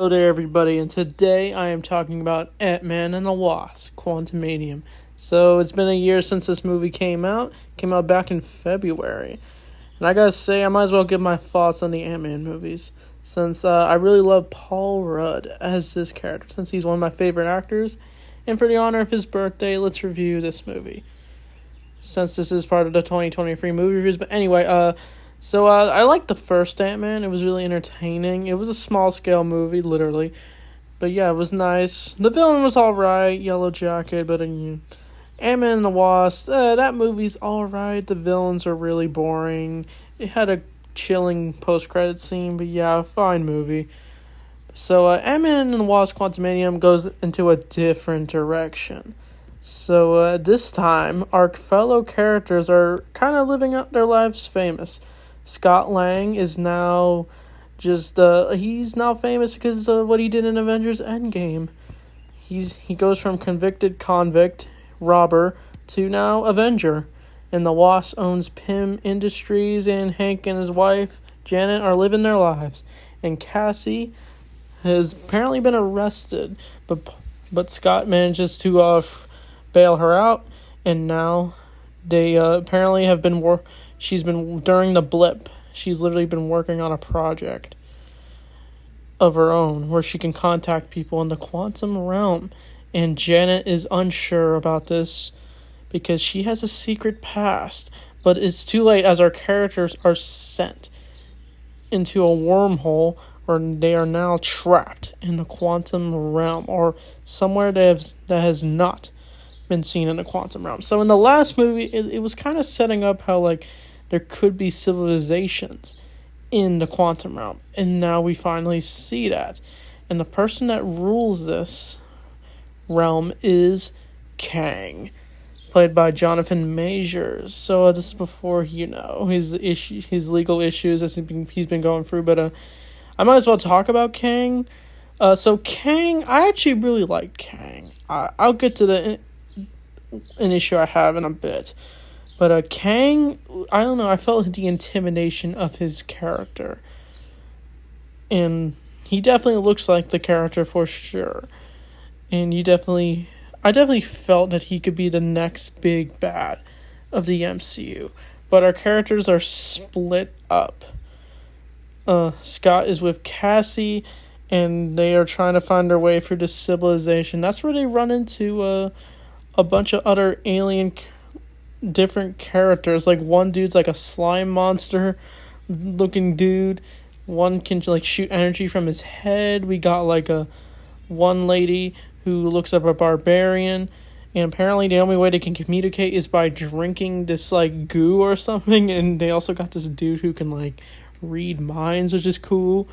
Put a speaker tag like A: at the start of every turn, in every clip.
A: Hello there, everybody, and today I am talking about Ant-Man and the Wasp, Quantumania. So, it's been a year since this movie came out. It came out back in February. And I gotta say, I might as well give my thoughts on the Ant-Man movies, since I really love Paul Rudd as this character, since he's one of my favorite actors. And for the honor of his birthday, let's review this movie, since this is part of the 2023 movie reviews. But anyway, I liked the first Ant-Man. It was really entertaining. It was a small-scale movie, literally. But yeah, it was nice. The villain was alright, Yellow Jacket, but Ant-Man and the Wasp, that movie's alright. The villains are really boring. It had a chilling post-credit scene, but yeah, fine movie. So, Ant-Man and the Wasp Quantumania goes into a different direction. So, this time, our fellow characters are kind of living out their lives famous. Scott Lang is now he's now famous because of what he did in Avengers Endgame. He goes from convicted convict, robber, to now Avenger. And the Wasp owns Pym Industries, and Hank and his wife, Janet, are living their lives. And Cassie has apparently been arrested, but Scott manages to bail her out, and now they apparently have been she's been, during the blip, she's literally been working on a project of her own where she can contact people in the quantum realm. And Janet is unsure about this because she has a secret past, but it's too late as our characters are sent into a wormhole where they are now trapped in the quantum realm, or somewhere that has not been seen in the quantum realm. So in the last movie, it was kind of setting up how there could be civilizations in the quantum realm, and now we finally see that. And the person that rules this realm is Kang, played by Jonathan Majors. So this is before his legal issues as he's been going through. But I might as well talk about Kang. So Kang, I actually really like Kang. I'll get to an issue I have in a bit. But Kang, I don't know, I felt the intimidation of his character. And he definitely looks like the character for sure. And I definitely felt that he could be the next big bad of the MCU. But our characters are split up. Scott is with Cassie, and they are trying to find their way through this civilization. That's where they run into a bunch of other alien different characters. Like, one dude's like a slime monster looking dude. One can shoot energy from his head. We got one lady who looks up a barbarian, and apparently the only way they can communicate is by drinking this goo or something. And they also got this dude who can read minds, which is cool.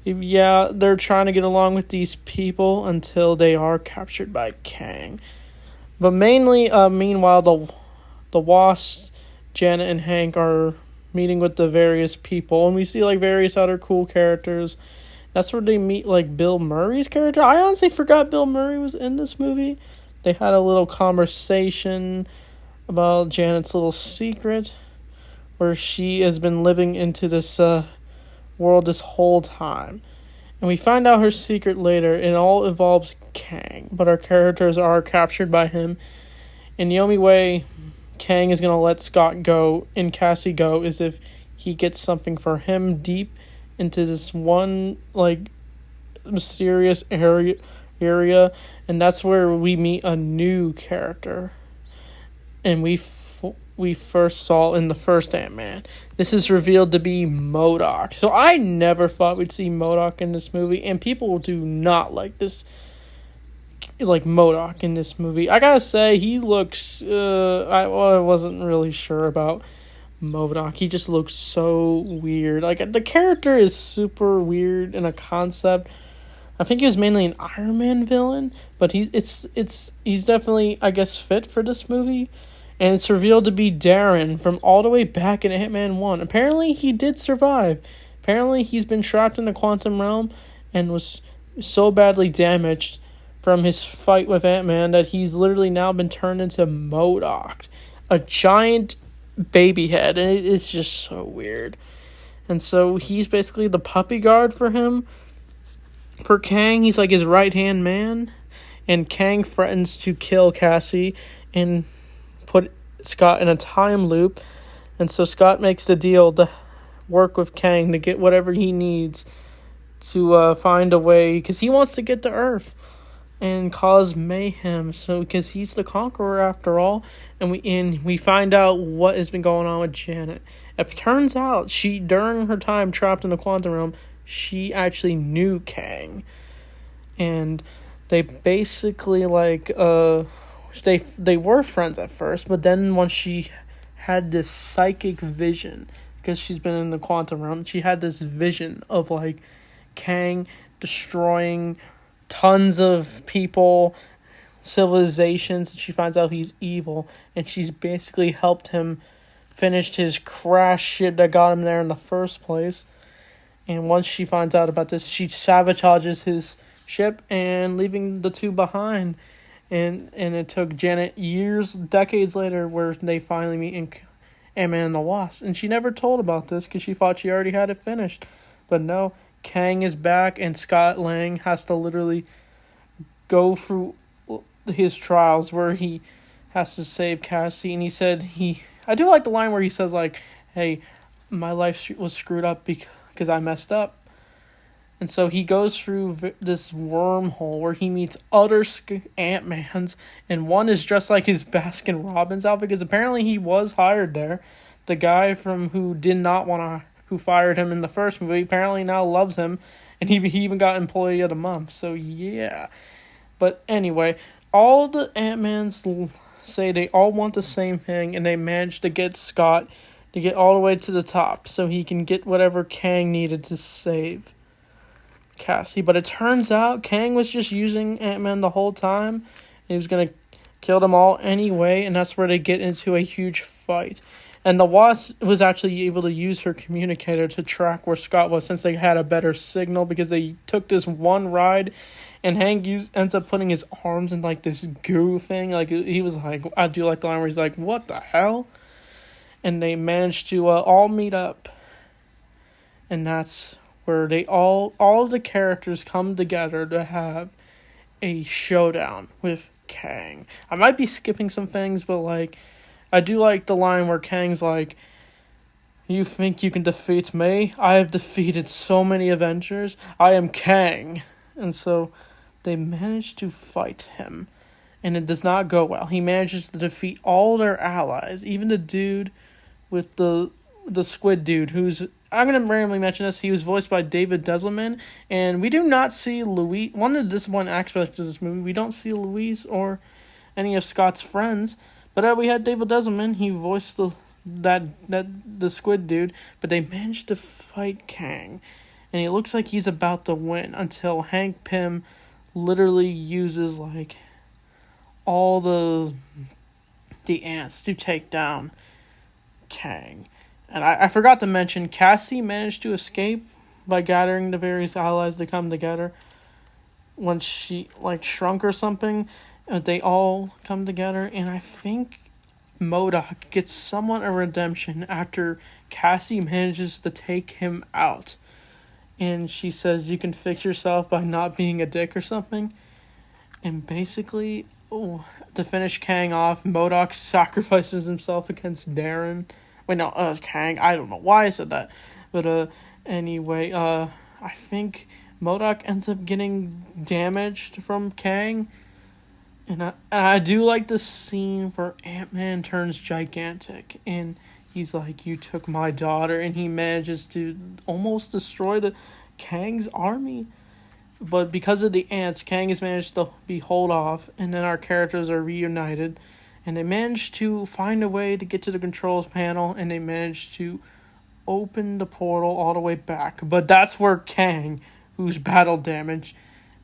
A: Yeah, they're trying to get along with these people until they are captured by Kang. But mainly, meanwhile, the Wasp, Janet, and Hank are meeting with the various people, and we see various other cool characters. That's where they meet Bill Murray's character. I honestly forgot Bill Murray was in this movie. They had a little conversation about Janet's little secret, where she has been living into this world this whole time. And we find out her secret later. It all involves Kang, but our characters are captured by him. And the only way Kang is going to let Scott go and Cassie go is if he gets something for him deep into this one mysterious area, and that's where we meet a new character, and we first saw in the first Ant-Man. This is revealed to be MODOK. So I never thought we'd see MODOK in this movie, and people do not like this MODOK in this movie. I gotta say, he looks I wasn't really sure about MODOK. He just looks so weird. The character is super weird in a concept. I think he was mainly an Iron Man villain, but he's definitely, I guess, fit for this movie. And it's revealed to be Darren from all the way back in Ant-Man 1. Apparently he did survive. Apparently he's been trapped in the quantum realm and was so badly damaged from his fight with Ant-Man that he's literally now been turned into MODOK, a giant baby head, and it's just so weird. And so he's basically the puppy guard for him. for Kang, he's like his right-hand man, and Kang threatens to kill Cassie and put Scott in a time loop, and so Scott makes the deal to work with Kang to get whatever he needs to find a way, because he wants to get to Earth and cause mayhem. So because he's the conqueror after all, and we find out what has been going on with Janet. It turns out during her time trapped in the quantum realm, she actually knew Kang, and they basically they were friends at first, but then once she had this psychic vision, because she's been in the quantum realm, she had this vision of Kang destroying tons of people, civilizations, and she finds out he's evil, and she's basically helped him finish his crash shit that got him there in the first place. And once she finds out about this, she sabotages his ship and leaving the two behind. And it took Janet years, decades later, where they finally meet in Ant-Man and the Wasp. And she never told about this because she thought she already had it finished. But no, Kang is back, and Scott Lang has to literally go through his trials where he has to save Cassie. And he said I do like the line where he says hey, my life was screwed up because I messed up. And so he goes through this wormhole where he meets other Ant-Mans, and one is dressed like his Baskin-Robbins outfit, because apparently he was hired there. The guy who fired him in the first movie apparently now loves him, and he even got Employee of the Month. So yeah. But anyway, all the Ant-Mans say they all want the same thing, and they managed to get Scott to get all the way to the top so he can get whatever Kang needed to save Cassie. But it turns out Kang was just using Ant-Man the whole time. He was going to kill them all anyway, and that's where they get into a huge fight. And the Wasp was actually able to use her communicator to track where Scott was, since they had a better signal, because they took this one ride, and Hank ends up putting his arms in this goo thing. He was I do like the line where he's like, what the hell? And they managed to all meet up, and that's where they all of the characters come together to have a showdown with Kang. I might be skipping some things, but I do like the line where Kang's you think you can defeat me? I have defeated so many Avengers. I am Kang. And so they manage to fight him, and it does not go well. He manages to defeat all their allies, even the dude with the squid dude, who's, I'm going to randomly mention this, he was voiced by David Desselman, and we do not see Louise. One of the disappointing aspects of this movie, we don't see Louise or any of Scott's friends, but we had David Desselman, he voiced the squid dude, but they managed to fight Kang, and it looks like he's about to win until Hank Pym literally uses all the ants to take down Kang. And I forgot to mention, Cassie managed to escape by gathering the various allies to come together. When she shrunk or something, they all come together, and I think MODOK gets somewhat a redemption after Cassie manages to take him out. And she says, you can fix yourself by not being a dick or something. And basically, to finish Kang off, MODOK sacrifices himself against Darren. Wait, no, Kang. I don't know why I said that. But anyway, I think MODOK ends up getting damaged from Kang. And I do like the scene where Ant-Man turns gigantic. And he's like, you took my daughter. And he manages to almost destroy Kang's army. But because of the ants, Kang has managed to be hold off, and then our characters are reunited, and they manage to find a way to get to the controls panel, and they manage to open the portal all the way back. But that's where Kang, who's battle damaged,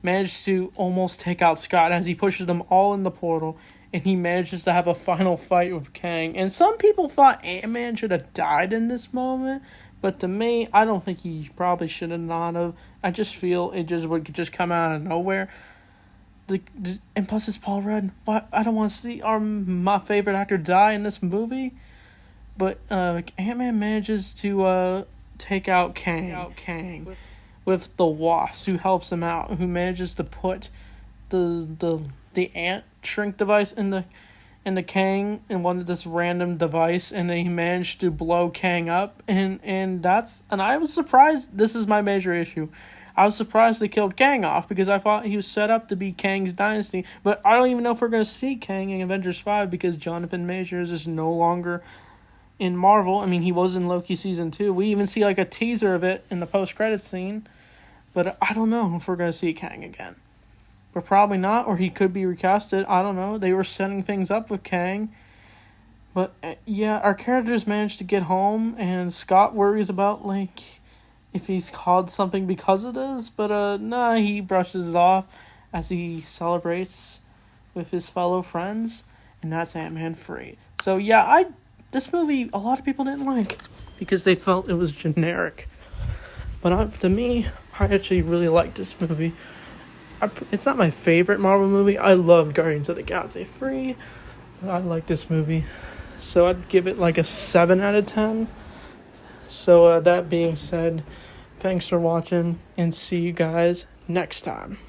A: managed to almost take out Scott as he pushes them all in the portal, and he manages to have a final fight with Kang. And some people thought Ant-Man should have died in this moment, but to me, I don't think he probably should have not have. I just feel it would just come out of nowhere. And plus it's Paul Rudd. I don't want to see my favorite actor die in this movie. But Ant-Man manages to take out Kang. with the Wasp, who helps him out, who manages to put the ant shrink device in the Kang and wanted this random device, and then he managed to blow Kang up, and I was surprised. This is my major issue. I was surprised they killed Kang off, because I thought he was set up to be Kang's dynasty, but I don't even know if we're going to see Kang in Avengers 5, because Jonathan Majors is no longer in Marvel. I mean, he was in Loki Season 2. We even see like a teaser of it in the post-credits scene, but I don't know if we're going to see Kang again. But probably not, or he could be recasted. I don't know. They were setting things up with Kang. But, yeah, our characters managed to get home, and Scott worries about, like, if he's called something because of this. But, nah, he brushes it off as he celebrates with his fellow friends, and that's Ant-Man free. So, yeah, this movie, a lot of people didn't like, because they felt it was generic. But to me, I actually really liked this movie. It's not my favorite Marvel movie. I love Guardians of the Galaxy 3. But I like this movie. So I'd give it like a 7 out of 10. So that being said, thanks for watching, and see you guys next time.